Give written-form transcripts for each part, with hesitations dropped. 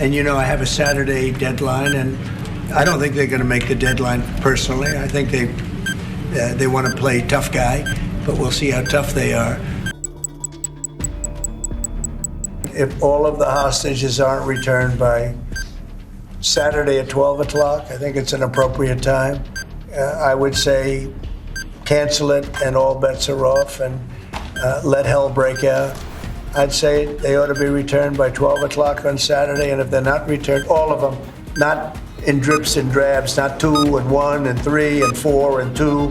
And I have a Saturday deadline, and I don't think they're going to make the deadline personally. I think they want to play tough guy, but we'll see how tough they are. If all of the hostages aren't returned by Saturday at 12 o'clock, I think it's an appropriate time. I would say cancel it and all bets are off, and let hell break out. I'd say they ought to be returned by 12 o'clock on Saturday, and if they're not returned, all of them, not in drips and drabs, not 2 and 1 and 3 and 4 and 2.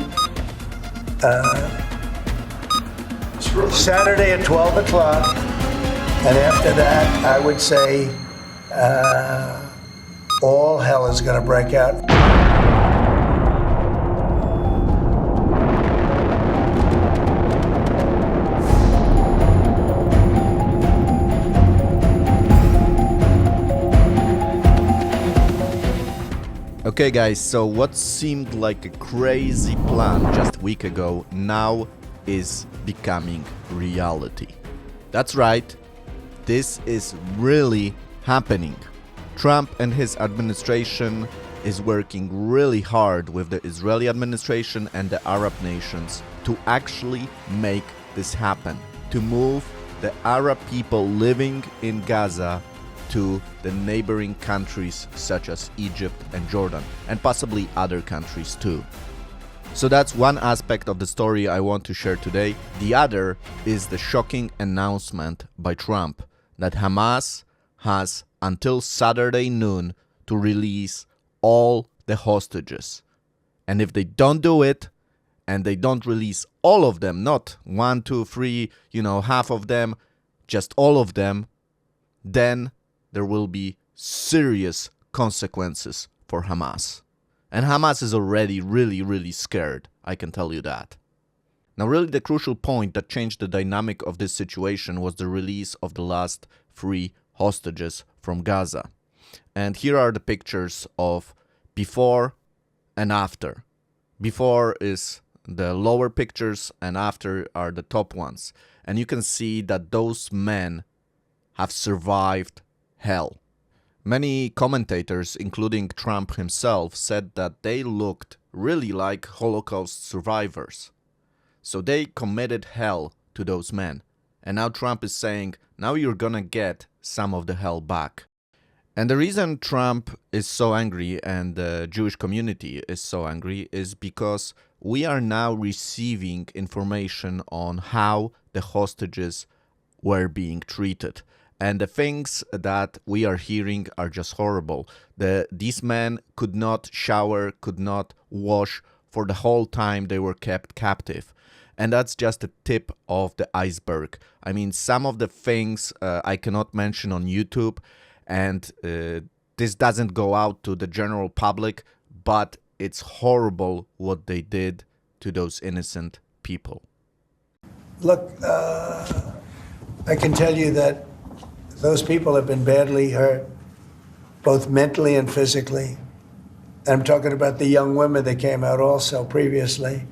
Saturday at 12 o'clock, and after that, I would say all hell is going to break out. Okay guys, so what seemed like a crazy plan just a week ago now is becoming reality. That's right, this is really happening. Trump and his administration is working really hard with the Israeli administration and the Arab nations to actually make this happen, to move the Arab people living in Gaza to the neighboring countries such as Egypt and Jordan, and possibly other countries too. So that's one aspect of the story I want to share today. The other is the shocking announcement by Trump that Hamas has until Saturday noon to release all the hostages. And if they don't do it, and they don't release all of them, not 1, 2, 3, half of them, just all of them, then there will be serious consequences for Hamas. And Hamas is already really scared, I can tell you that. Now really the crucial point that changed the dynamic of this situation was the release of the last 3 hostages from Gaza. And here are the pictures of before and after. Before is the lower pictures and after are the top ones. And you can see that those men have survived hell. Many commentators, including Trump himself, said that they looked really like Holocaust survivors. So they committed hell to those men. And now Trump is saying, now you're gonna get some of the hell back. And the reason Trump is so angry and the Jewish community is so angry is because we are now receiving information on how the hostages were being treated. And the things that we are hearing are just horrible. These men could not shower, could not wash for the whole time they were kept captive. And that's just the tip of the iceberg. I mean, some of the things I cannot mention on YouTube, and this doesn't go out to the general public, but it's horrible what they did to those innocent people. Look, I can tell you that those people have been badly hurt, both mentally and physically. And I'm talking about the young women that came out also previously.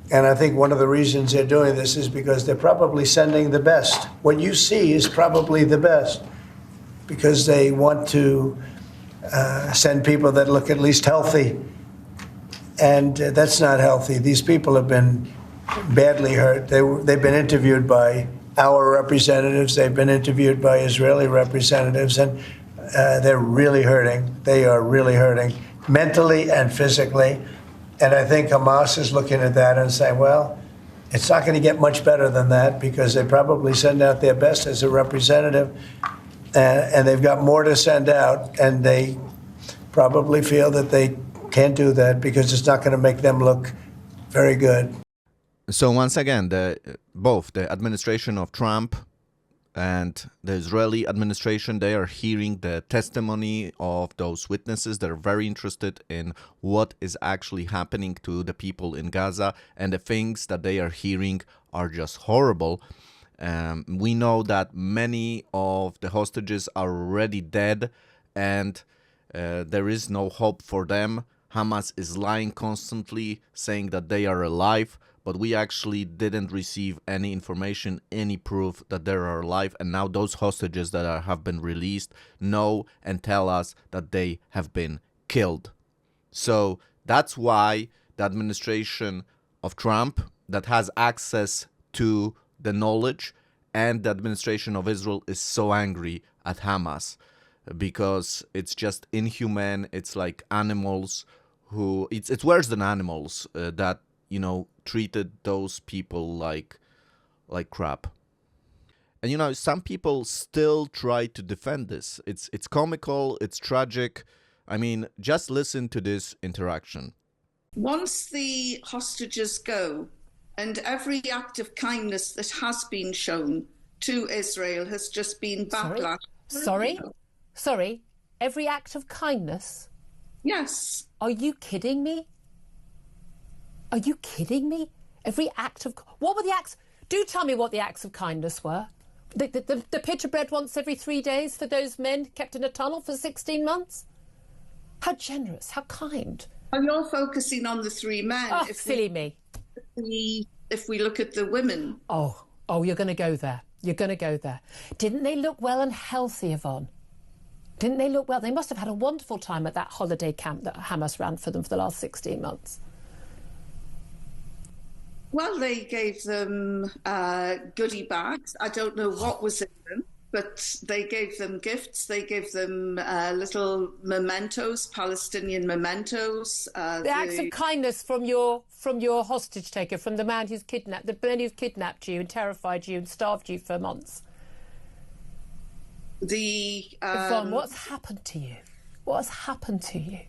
And I think one of the reasons they're doing this is because they're probably sending the best. What you see is probably the best because they want to send people that look at least healthy. And that's not healthy. These people have been badly hurt. They've been interviewed by our representatives, they've been interviewed by Israeli representatives, and they're really hurting. They are really hurting, mentally and physically. And I think Hamas is looking at that and saying, well, it's not going to get much better than that because they probably send out their best as a representative, and they've got more to send out, and they probably feel that they can't do that because it's not going to make them look very good. So once again, both the administration of Trump and the Israeli administration, they are hearing the testimony of those witnesses. They're very interested in what is actually happening to the people in Gaza, and the things that they are hearing are just horrible. We know that many of the hostages are already dead, and there is no hope for them. Hamas is lying constantly, saying that they are alive. but we actually didn't receive any information, any proof that they are alive. And now those hostages that have been released know and tell us that they have been killed. So that's why the administration of Trump, that has access to the knowledge, and the administration of Israel is so angry at Hamas, because it's just inhumane. It's like animals who, it's worse than animals that, you know, treated those people like crap. And you know, some people still try to defend this. It's comical, it's tragic. I mean, just listen to this interaction. Once the hostages go, and every act of kindness that has been shown to Israel has just been backlash. Sorry, every act of kindness? Yes. Are you kidding me? Are you kidding me? Every act of... What were the acts? Do tell me what the acts of kindness were. The pitcher bread once every 3 days for those men kept in a tunnel for 16 months? How generous, how kind. Well, you're focusing on the 3 men. Oh, silly me. If we look at the women. Oh, you're going to go there. You're going to go there. Didn't they look well and healthy, Yvonne? Didn't they look well? They must have had a wonderful time at that holiday camp that Hamas ran for them for the last 16 months. Well, they gave them goodie bags. I don't know what was in them, but they gave them gifts. They gave them little mementos, Palestinian mementos. The acts of kindness from your hostage taker, from the man who's kidnapped you and terrified you and starved you for months. Yvonne, what's happened to you? What has happened to you?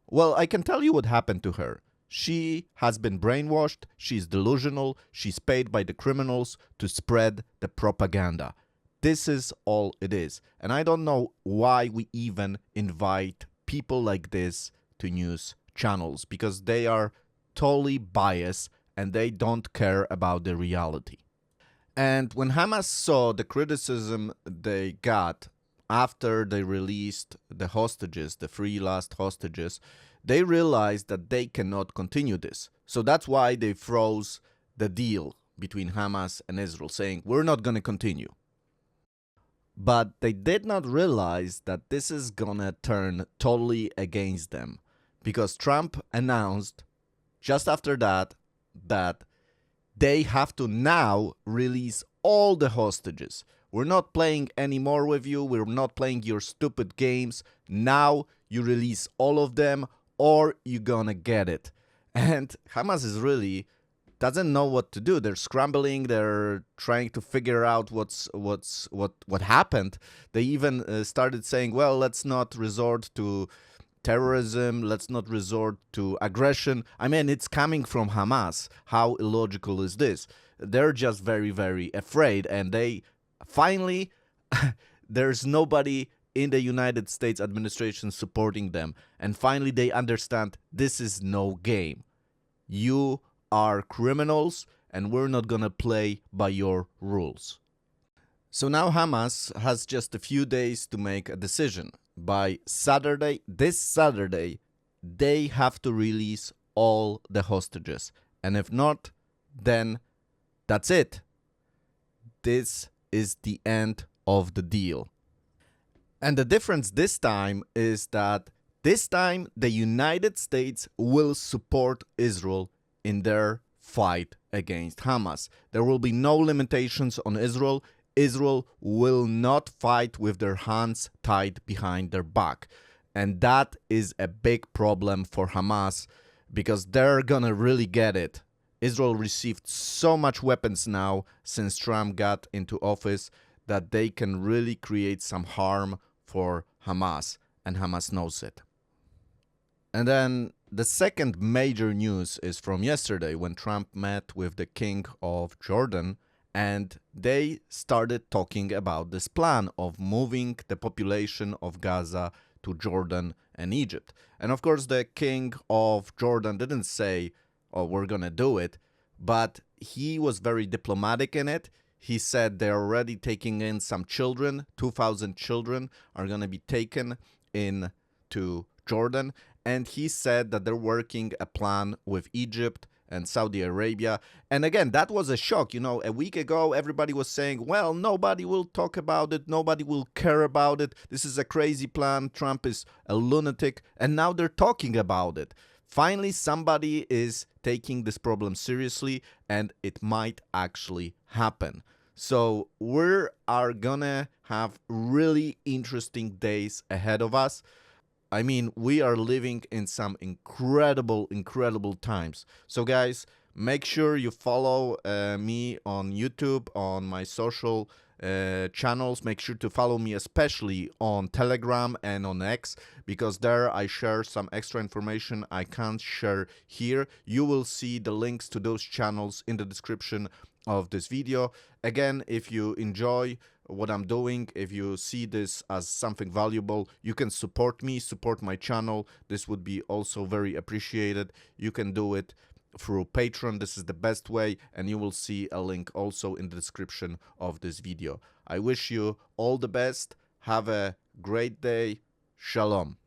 Well, I can tell you what happened to her. She has been brainwashed, she's delusional, she's paid by the criminals to spread the propaganda. This is all it is. And I don't know why we even invite people like this to news channels, because they are totally biased and they don't care about the reality. And when Hamas saw the criticism they got after they released the hostages, the 3 last hostages, they realized that they cannot continue this. So that's why they froze the deal between Hamas and Israel, saying, we're not going to continue. But they did not realize that this is gonna turn totally against them, because Trump announced just after that they have to now release all the hostages. We're not playing anymore with you. We're not playing your stupid games. Now you release all of them, or you're gonna get it. And Hamas is really doesn't know what to do. They're scrambling. They're trying to figure out what happened. They even started saying, well, let's not resort to terrorism. Let's not resort to aggression. I mean, it's coming from Hamas. How illogical is this? They're just very, very afraid. And they finally, there's nobody in the United States administration supporting them. And finally, they understand this is no game. You are criminals, and we're not gonna play by your rules. So now Hamas has just a few days to make a decision. By Saturday, this Saturday, they have to release all the hostages. And if not, then that's it. This is the end of the deal. And the difference this time is that this time the United States will support Israel in their fight against Hamas. There will be no limitations on Israel. Israel will not fight with their hands tied behind their back. And that is a big problem for Hamas, because they're gonna really get it. Israel received so much weapons now since Trump got into office that they can really create some harm for Hamas, and Hamas knows it. And then the second major news is from yesterday, when Trump met with the king of Jordan, and they started talking about this plan of moving the population of Gaza to Jordan and Egypt. And of course, the king of Jordan didn't say, oh, we're gonna do it, but he was very diplomatic in it. He said they're already taking in some children. 2,000 children are gonna be taken in to Jordan. And he said that they're working a plan with Egypt and Saudi Arabia. And again, that was a shock. You know, a week ago, everybody was saying, well, nobody will talk about it. Nobody will care about it. This is a crazy plan. Trump is a lunatic. And now they're talking about it. Finally, somebody is taking this problem seriously, and it might actually happen. So we are gonna have really interesting days ahead of us. I mean, we are living in some incredible times. So guys, make sure you follow me on YouTube, on my social channels. Make sure to follow me especially on Telegram and on X, because there I share some extra information I can't share here. You will see the links to those channels in the description of this video. Again, if you enjoy what I'm doing, if you see this as something valuable, you can support me, support my channel. This would be also very appreciated. You can do it through Patreon. This is the best way, and you will see a link also in the description of this video. I wish you all the best. Have a great day. Shalom.